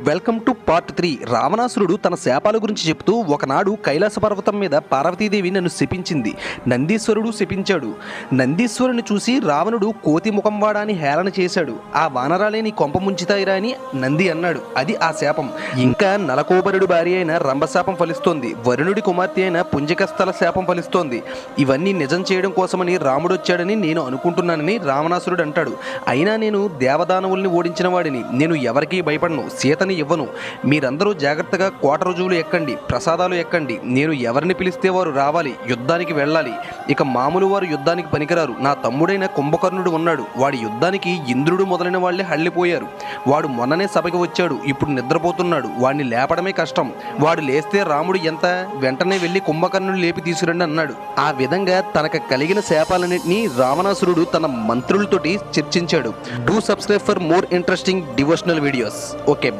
Welcome to part 3. రావణాసురుడు తన శాపాల గురించి చెప్తూ ఒకనాడు కైలాస పర్వతం మీద పార్వతీదేవి నన్ను శపించింది, నందీశ్వరుడు శపించాడు. నందీశ్వరుని చూసి రావణుడు కోతి ముఖం వాడాని హేళన చేశాడు. ఆ వానరాలే నీ కొంప ముంచుతాయిరా అని నంది అన్నాడు. అది ఆ శాపం. ఇంకా నలకోబరుడు భార్య అయిన రంభశాపం ఫలిస్తోంది. వరుణుడి కుమార్తె అయిన పుంజకస్థల శాపం ఫలిస్తోంది. ఇవన్నీ నిజం చేయడం కోసమని రాముడు వచ్చాడని నేను అనుకుంటున్నానని రావణాసురుడు అంటాడు. అయినా నేను దేవదానవుల్ని ఓడించిన వాడిని, నేను ఎవరికీ భయపడను, సీతని ఇవ్వను. మీరందరూ జాగ్రత్తగా కోట రుజువులు ఎక్కండి, ప్రసాదాలు ఎక్కండి. నేను ఎవరిని పిలిస్తే వారు రావాలి, యుద్ధానికి వెళ్ళాలి. ఇక మామూలు వారు యుద్ధానికి పనికిరారు. నా తమ్ముడైన కుంభకర్ణుడు ఉన్నాడు, వాడి యుద్ధానికి ఇంద్రుడు మొదలైన వాళ్ళే హళ్ళిపోయారు. వాడు మొన్ననే సభకి వచ్చాడు, ఇప్పుడు నిద్రపోతున్నాడు. వాడిని లేపడమే కష్టం. వాడు లేస్తే రాముడు ఎంత వెంటనే వెళ్ళి కుంభకర్ణుడు లేపి తీసుకురండి అన్నాడు. ఆ విధంగా తనకు కలిగిన శాపాలన్నింటినీ రావణాసురుడు తన మంత్రులతోటి చర్చించాడు. Do subscribe for more interesting devotional videos. Okay.